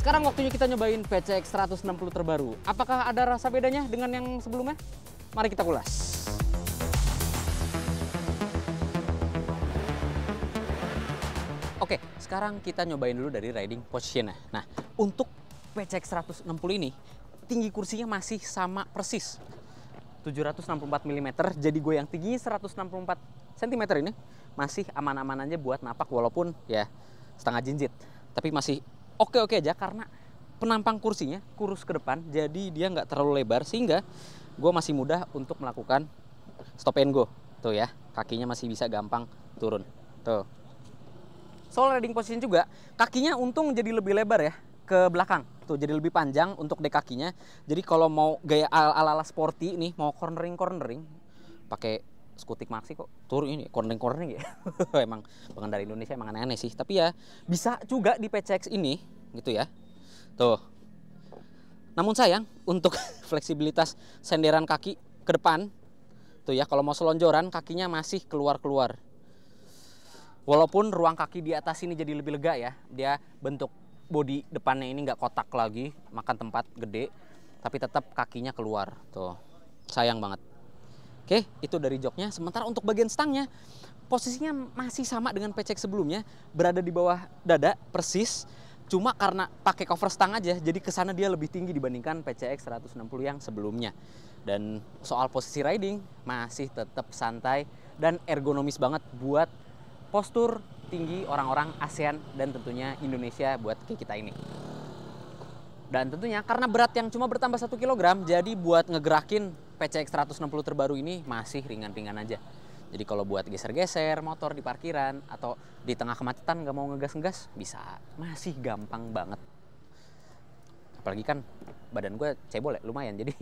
Sekarang waktunya kita nyobain PCX 160 terbaru. Apakah ada rasa bedanya dengan yang sebelumnya? Mari kita kulas. Oke, sekarang kita nyobain dulu dari riding position-nya. Nah, untuk PCX 160 ini, tinggi kursinya masih sama persis. 764 mm, jadi gue yang tinggi 164 cm ini masih aman-aman aja buat napak walaupun ya setengah jinjit. Tapi masih oke-oke aja karena penampang kursinya kurus ke depan, jadi dia nggak terlalu lebar sehingga gue masih mudah untuk melakukan stop and go. Tuh ya, kakinya masih bisa gampang turun. Tuh. Soal riding position juga, kakinya untung jadi lebih lebar ya ke belakang. Tuh, jadi lebih panjang untuk dek kakinya. Jadi kalau mau gaya ala-ala sporty nih, mau cornering pakai skutik maxi kok turun ini cornering ya. Emang pengendara Indonesia emang aneh-aneh sih, tapi ya bisa juga di PCX ini gitu ya. Tuh. Namun sayang untuk fleksibilitas senderan kaki ke depan tuh ya, kalau mau selonjoran kakinya masih keluar-keluar. Walaupun ruang kaki di atas ini jadi lebih lega ya. Dia bentuk bodi depannya ini nggak kotak lagi, makan tempat gede, tapi tetap kakinya keluar. Tuh. Sayang banget. Oke, itu dari joknya. Sementara untuk bagian stangnya, posisinya masih sama dengan PCX sebelumnya, berada di bawah dada persis. Cuma karena pakai cover stang aja, jadi kesana dia lebih tinggi dibandingkan PCX 160 yang sebelumnya. Dan soal posisi riding, masih tetap santai dan ergonomis banget buat postur tinggi orang-orang ASEAN dan tentunya Indonesia buat kita ini. Dan tentunya karena berat yang cuma bertambah 1 kg, jadi buat ngegerakin PCX 160 terbaru ini masih ringan-ringan aja. Jadi kalau buat geser-geser motor di parkiran atau di tengah kemacetan nggak mau ngegas-ngegas, bisa, masih gampang banget. Apalagi kan badan gue cebol ya, lumayan, jadi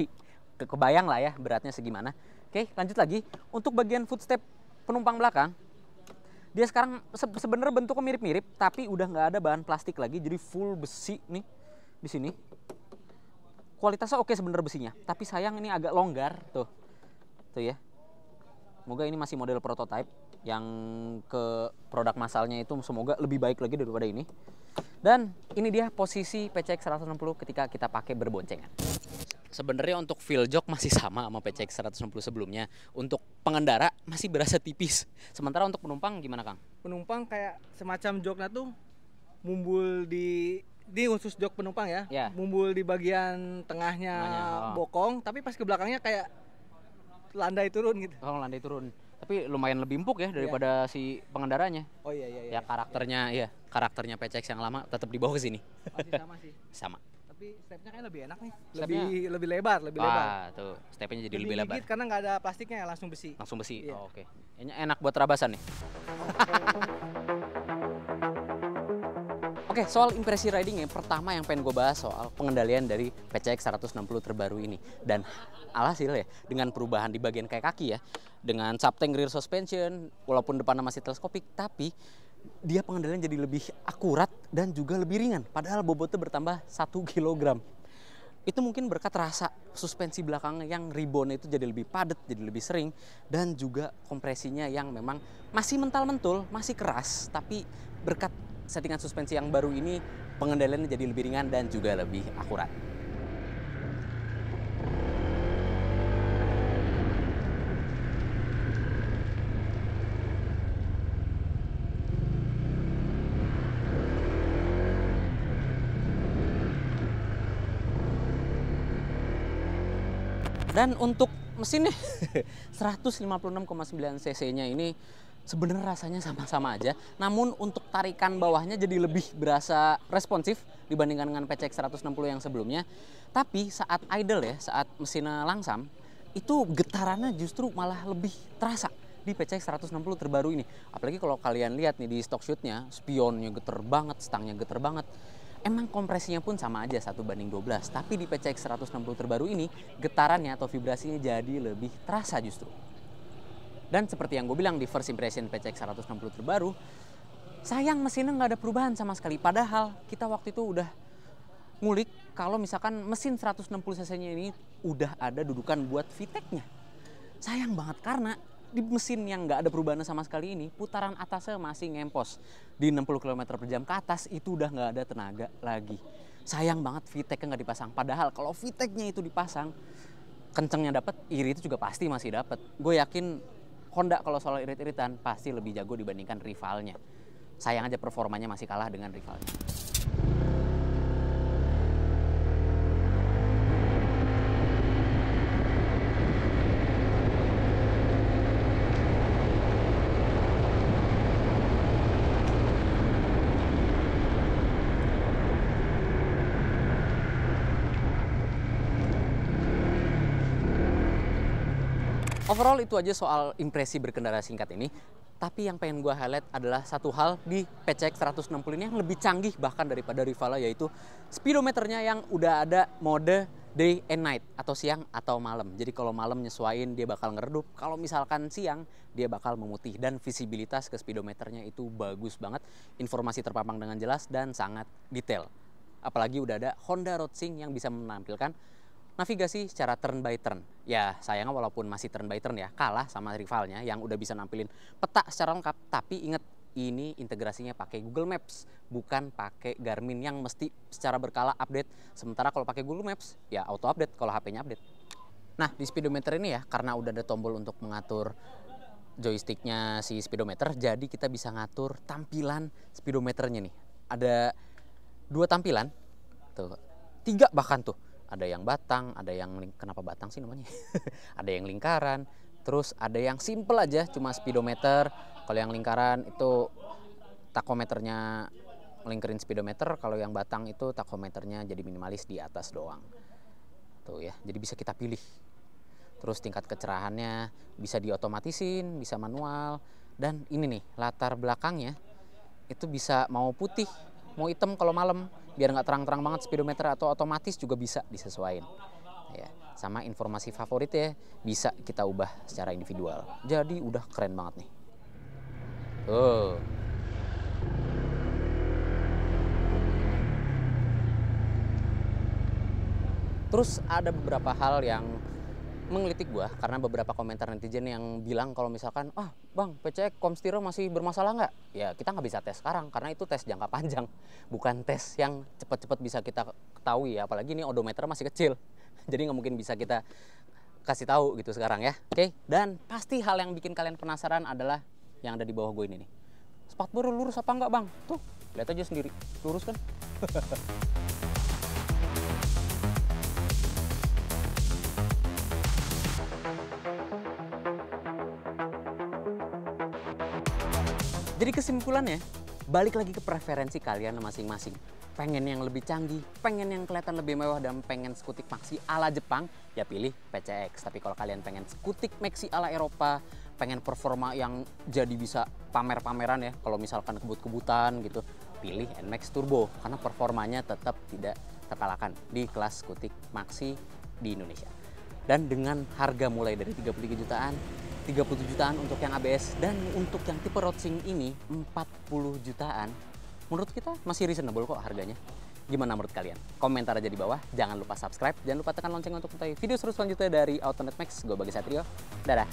kebayang lah ya beratnya segimana. Oke, lanjut lagi. Untuk bagian footstep penumpang belakang, dia sekarang sebenarnya bentuknya mirip-mirip, tapi udah nggak ada bahan plastik lagi, jadi full besi nih di sini. Kualitasnya oke sebenarnya besinya, tapi sayang ini agak longgar tuh ya. Semoga ini masih model prototype, yang ke produk masalnya itu semoga lebih baik lagi daripada ini. Dan ini dia posisi PCX 160 ketika kita pakai berboncengan. Sebenarnya untuk feel jok masih sama PCX 160 sebelumnya. Untuk pengendara masih berasa tipis. Sementara untuk penumpang gimana, Kang? Penumpang kayak semacam joknya tuh mumbul di khusus jok penumpang ya. Mumbul di bagian tengahnya bokong, tapi pas ke belakangnya kayak landai turun gitu. Oh, landai turun. Tapi lumayan lebih empuk ya daripada si pengendaranya. Oh iya. Ya karakternya PCX yang lama tetap dibawa ke sini. Masih sama sih. Sama. Tapi stepnya kayak lebih enak nih. Lebih lebar, lebar. Tuh, stepnya jadi lebih lebar. Karena nggak ada plastiknya, langsung besi. Iya. Oh, oke. Enak buat terabasan nih. Oke, soal impresi riding pertama yang pengen gue bahas soal pengendalian dari PCX 160 terbaru ini. Dan alhasil ya, dengan perubahan di bagian kayak kaki ya, dengan subtank rear suspension, walaupun depannya masih teleskopik, tapi dia pengendalian jadi lebih akurat dan juga lebih ringan. Padahal bobotnya bertambah 1 kg. Itu mungkin berkat rasa suspensi belakang yang rebound itu jadi lebih padat, jadi lebih sering. Dan juga kompresinya yang memang masih mental-mentul, masih keras, tapi berkat settingan suspensi yang baru ini, pengendaliannya jadi lebih ringan dan juga lebih akurat. Dan untuk mesinnya 156,9 cc-nya ini sebenarnya rasanya sama-sama aja, namun untuk tarikan bawahnya jadi lebih berasa responsif dibandingkan dengan PCX 160 yang sebelumnya. Tapi saat idle ya, saat mesinnya langsam, itu getarannya justru malah lebih terasa di PCX 160 terbaru ini. Apalagi kalau kalian lihat nih di stock shootnya, spionnya geter banget, stangnya geter banget. Emang kompresinya pun sama aja 1:12, tapi di PCX 160 terbaru ini getarannya atau vibrasinya jadi lebih terasa justru. Dan seperti yang gue bilang di first impression PCX 160 terbaru, sayang mesinnya nggak ada perubahan sama sekali. Padahal kita waktu itu udah ngulik kalau misalkan mesin 160 cc-nya ini udah ada dudukan buat VTEC-nya. Sayang banget karena di mesin yang nggak ada perubahan sama sekali ini, putaran atasnya masih ngempos. Di 60 km per jam ke atas itu udah nggak ada tenaga lagi. Sayang banget VTEC-nya nggak dipasang. Padahal kalau VTEC-nya itu dipasang, kencengnya dapat, iri itu juga pasti masih dapat. Gue yakin Honda kalau soal irit-iritan pasti lebih jago dibandingkan rivalnya. Sayang aja performanya masih kalah dengan rivalnya. Overall itu aja soal impresi berkendara singkat ini. Tapi yang pengen gue highlight adalah satu hal di PCX 160 ini yang lebih canggih bahkan daripada rivalnya, yaitu speedometernya yang udah ada mode day and night atau siang atau malam. Jadi kalau malam nyesuaiin dia bakal ngeredup, kalau misalkan siang dia bakal memutih, dan visibilitas ke speedometernya itu bagus banget. Informasi terpampang dengan jelas dan sangat detail. Apalagi udah ada Honda RoadSync yang bisa menampilkan navigasi secara turn by turn. Ya sayangnya walaupun masih turn by turn ya, kalah sama rivalnya yang udah bisa nampilin peta secara lengkap. Tapi inget, ini integrasinya pakai Google Maps, bukan pakai Garmin yang mesti secara berkala update. Sementara kalau pakai Google Maps ya auto update kalau HP-nya update. Nah di speedometer ini ya, karena udah ada tombol untuk mengatur joysticknya si speedometer, jadi kita bisa ngatur tampilan speedometernya nih. Ada 2 tampilan, tuh 3 bahkan tuh. Ada yang batang, ada yang kenapa batang sih namanya? Ada yang lingkaran, terus ada yang simple aja cuma speedometer. Kalau yang lingkaran itu takometernya ngelingkerin speedometer, kalau yang batang itu takometernya jadi minimalis di atas doang. Tuh ya, jadi bisa kita pilih. Terus tingkat kecerahannya bisa diotomatisin, bisa manual, dan ini nih latar belakangnya itu bisa mau putih, mau hitam kalau malam, biar nggak terang-terang banget speedometer, atau otomatis juga bisa disesuaikan. Ya, sama informasi favorit ya bisa kita ubah secara individual. Jadi udah keren banget nih. Terus ada beberapa hal yang menggelitik gua, karena beberapa komentar netizen yang bilang kalau misalkan, bang PCX Komstiro masih bermasalah nggak? Ya kita nggak bisa tes sekarang karena itu tes jangka panjang, bukan tes yang cepat-cepat bisa kita ketahui ya. Apalagi ini odometer masih kecil, jadi nggak mungkin bisa kita kasih tahu gitu sekarang ya. Oke, dan pasti hal yang bikin kalian penasaran adalah yang ada di bawah gue ini nih. Spakbor lurus apa enggak bang? Tuh lihat aja sendiri, lurus kan? Jadi kesimpulannya, balik lagi ke preferensi kalian masing-masing. Pengen yang lebih canggih, pengen yang kelihatan lebih mewah, dan pengen skutik maxi ala Jepang, ya pilih PCX. Tapi kalau kalian pengen skutik maxi ala Eropa, pengen performa yang jadi bisa pamer-pameran ya, kalau misalkan kebut-kebutan gitu, pilih NMAX Turbo. Karena performanya tetap tidak terkalahkan di kelas skutik maxi di Indonesia. Dan dengan harga mulai dari 33 jutaan, 37 jutaan untuk yang ABS, dan untuk yang tipe RoadSync ini 40 jutaan. Menurut kita masih reasonable kok harganya. Gimana menurut kalian? Komentar aja di bawah. Jangan lupa subscribe, jangan lupa tekan lonceng untuk mengetahui video seru selanjutnya dari Autonet Max. Gue Bagas Satrio. Dadah.